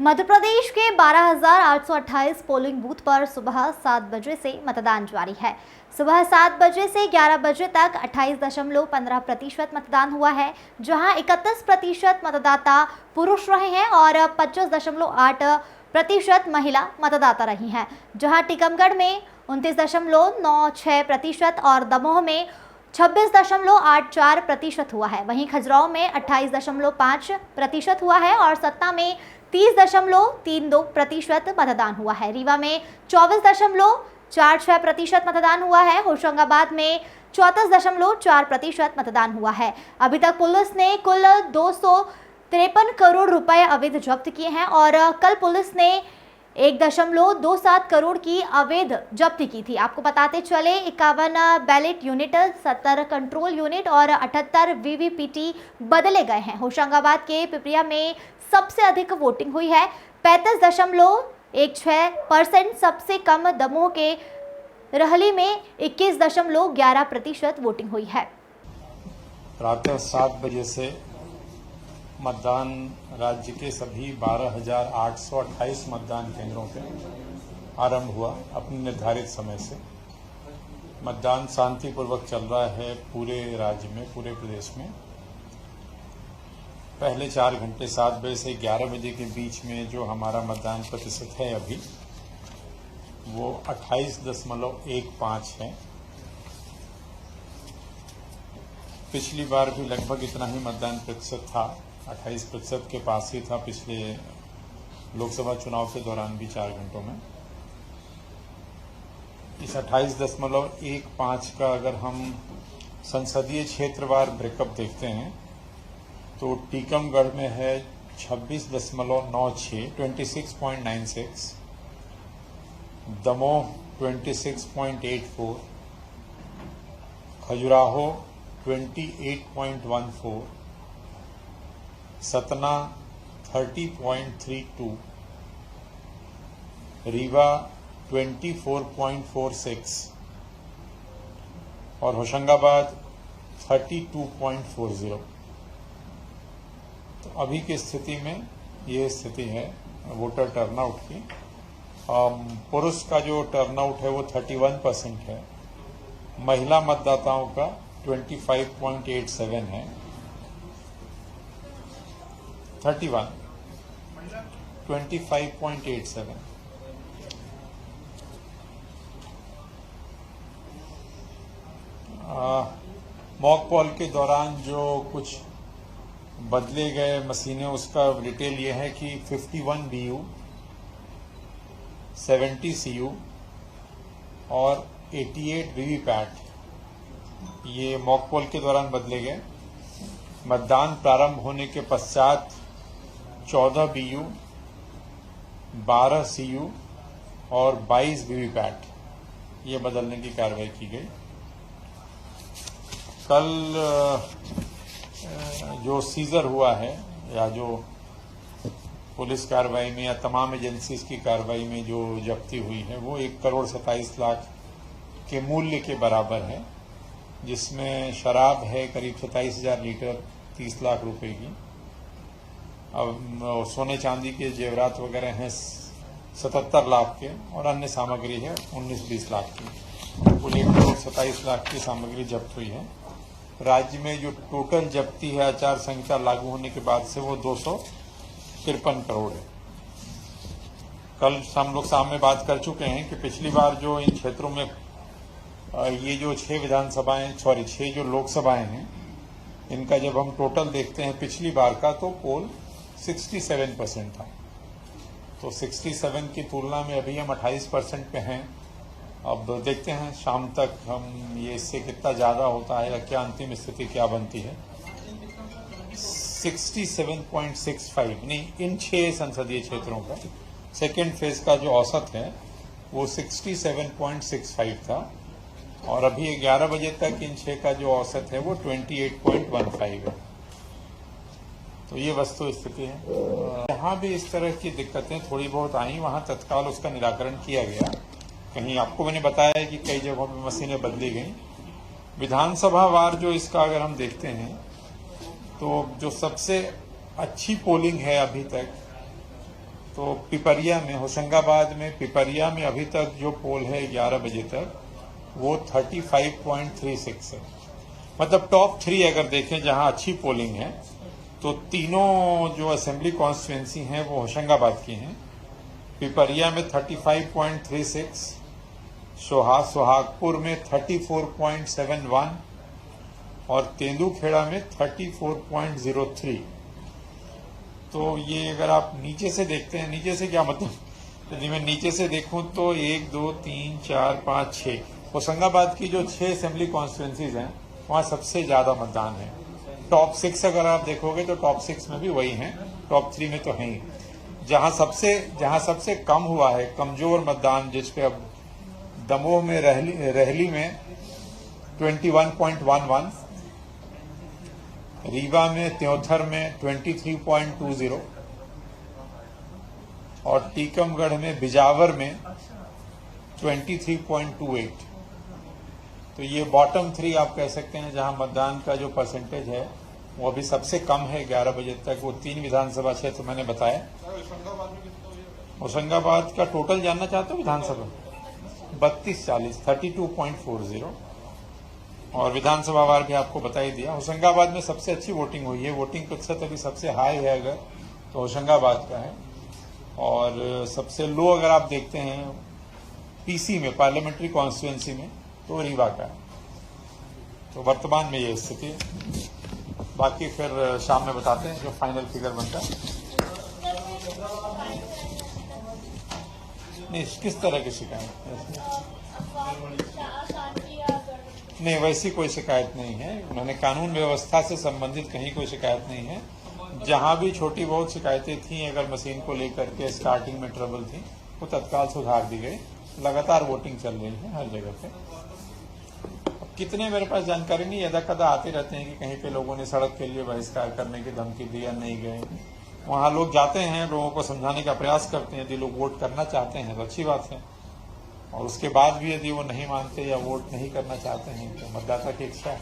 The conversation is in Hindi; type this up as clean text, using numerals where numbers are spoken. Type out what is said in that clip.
मध्य प्रदेश के 12,828 पोलिंग बूथ पर सुबह 7 बजे से मतदान जारी है। सुबह 7 बजे से 11 बजे तक 28.15% मतदान हुआ है, जहां 31% मतदाता पुरुष रहे हैं और 25.8% महिला मतदाता रही हैं, जहां टीकमगढ़ में 29.96% और दमोह में 26.84% हुआ है। वहीं खजुराहो में 28.5% हुआ है और सतना में 30.32% मतदान हुआ है। रीवा में 24.46% मतदान हुआ है। होशंगाबाद में 34.4% मतदान हुआ है। अभी तक पुलिस ने कुल 253 करोड़ रुपए अवैध जब्त किए हैं और कल पुलिस ने 1.27 करोड़ की अवैध जब्ती की थी। आपको बताते चले 51 बैलेट यूनिट, 70 कंट्रोल यूनिट और 78 वीवीपीटी बदले गए हैं। होशंगाबाद के पिपरिया में सबसे अधिक वोटिंग हुई है, 35.16%। सबसे कम दमोह के रहली में 21.11% वोटिंग हुई है। प्रातः 7 बजे से मतदान राज्य के सभी 12,828 मतदान केंद्रों पर आरंभ हुआ। अपने निर्धारित समय से मतदान शांतिपूर्वक चल रहा है पूरे राज्य में, पूरे प्रदेश में। पहले 4 घंटे 7 बजे से 11 बजे के बीच में जो हमारा मतदान प्रतिशत है अभी वो 28.15 है। पिछली बार भी लगभग इतना ही मतदान प्रतिशत था, 28% के पास ही था पिछले लोकसभा चुनाव के दौरान भी 4 घंटों में। इस 28.15 का अगर हम संसदीय क्षेत्रवार ब्रेकअप देखते हैं तो टीकमगढ़ में है 26.96 26.96, दमोह 26.84, खजुराहो 28.14, सतना 30.32, रीवा 24.46 और होशंगाबाद 32.40। तो अभी की स्थिति में ये स्थिति है वोटर टर्नआउट की। पुरुष का जो टर्नआउट है वो 31% है, महिला मतदाताओं का 25.87 है। 25.87। मॉक पोल के दौरान जो कुछ बदले गए मशीनें, उसका डिटेल ये है कि 51 BU, 70 CU और 88 वीवीपैट ये मॉक पोल के दौरान बदले गए। मतदान प्रारंभ होने के पश्चात 14 BU, 12 CU और 22 वीवीपैट ये बदलने की कार्रवाई की गई। कल जो सीजर हुआ है या जो पुलिस कार्रवाई में या तमाम एजेंसीज की कार्रवाई में जो जब्ती हुई है वो 1,27,00,000 के मूल्य के बराबर है, जिसमें शराब है करीब 27,000 लीटर 30 लाख रुपए की। अब सोने चांदी के जेवरात वगैरह हैं 77 लाख के और अन्य सामग्री है 19-20 लाख की। कुल 1,27,00,000 की सामग्री जब्त हुई है। राज्य में जो टोटल जब्ती है आचार संहिता लागू होने के बाद से वो 253 करोड़ है। कल हम लोग सामने बात कर चुके हैं कि पिछली बार जो इन क्षेत्रों में ये जो 6 जो लोकसभाएं हैं, इनका जब हम टोटल देखते हैं पिछली बार का तो पोल 67% था। तो 67 की तुलना में अभी हम 28% पे हैं। अब देखते हैं शाम तक हम ये इससे कितना ज़्यादा होता है या क्या अंतिम स्थिति क्या बनती है। 67.65 नहीं, इन 6 संसदीय क्षेत्रों का सेकेंड फेज का जो औसत है वो 67.65 था और अभी 11 बजे तक इन 6 का जो औसत है वो 28.15 है। तो ये वस्तु स्थिति है। जहाँ भी इस तरह की दिक्कतें थोड़ी बहुत आई वहाँ तत्काल उसका निराकरण किया गया। कहीं आपको मैंने बताया कि कई जगहों पे मशीनें बदली गई। विधानसभा वार जो इसका अगर हम देखते हैं तो जो सबसे अच्छी पोलिंग है अभी तक तो पिपरिया में, होशंगाबाद में पिपरिया में अभी तक जो पोल है 11 बजे तक वो 35.36 है। मतलब टॉप 3 अगर देखें जहां अच्छी पोलिंग है तो तीनों जो असेंबली कॉन्स्टिट्यूएंसी हैं वो होशंगाबाद की हैं। पिपरिया में 35.36, सोहागपुर में 34.71 और तेंदुखेड़ा में 34.03। तो ये अगर आप नीचे से देखते हैं, नीचे से क्या मतलब, यदि मैं नीचे से देखूं तो 1 2 3 4 5 6 होशंगाबाद की जो 6 असेंबली कॉन्स्टिट्यूएंसीज हैं वहां सबसे ज्यादा मतदान है। टॉप 6 अगर आप देखोगे तो टॉप 6 में भी वही हैं, टॉप 3 में तो है ही। जहां सबसे कम हुआ है, कमजोर मतदान, जिसपे अब दमोह में रहली में 21.11, रीवा में, त्योंथर में 23.20 और टीकमगढ़ में, बिजावर में 23.28। तो ये बॉटम 3 आप कह सकते हैं जहां मतदान का जो परसेंटेज है वो अभी सबसे कम है 11 बजे तक। वो 3 विधानसभा क्षेत्र मैंने बताया। होशंगाबाद का टोटल जानना चाहते हो विधानसभा? 32-40, 32.40 और विधानसभा वार भी आपको बता ही दिया। होशंगाबाद में सबसे अच्छी वोटिंग हुई है, वोटिंग प्रतिशत अभी सबसे हाई है अगर तो होशंगाबाद का है। और सबसे लो अगर आप देखते हैं पीसी में, पार्लियामेंट्री कॉन्स्टिट्यूएंसी में, तो रीवा का है। तो वर्तमान में ये स्थिति है। बाकी फिर शाम में बताते हैं जो फाइनल फिगर बनता है। नहीं, किस तरह की शिकायत? नहीं, वैसी कोई शिकायत नहीं है। उन्होंने कानून व्यवस्था से संबंधित कहीं कोई शिकायत नहीं है। जहां भी छोटी बहुत शिकायतें थी, अगर मशीन को लेकर के स्टार्टिंग में ट्रबल थी, वो तत्काल सुधार दी गई। लगातार वोटिंग चल रही है हर जगह पे। कितने मेरे पास जानकारी नहीं, यदा कदा आते रहते हैं कि कहीं पे लोगों ने सड़क के लिए बहिष्कार करने की धमकी दी या नहीं गए। वहां लोग जाते हैं, लोगों को समझाने का प्रयास करते हैं। यदि लोग वोट करना चाहते हैं तो अच्छी बात है, और उसके बाद भी यदि वो नहीं मानते या वोट नहीं करना चाहते हैं तो मतदाता की इच्छा है।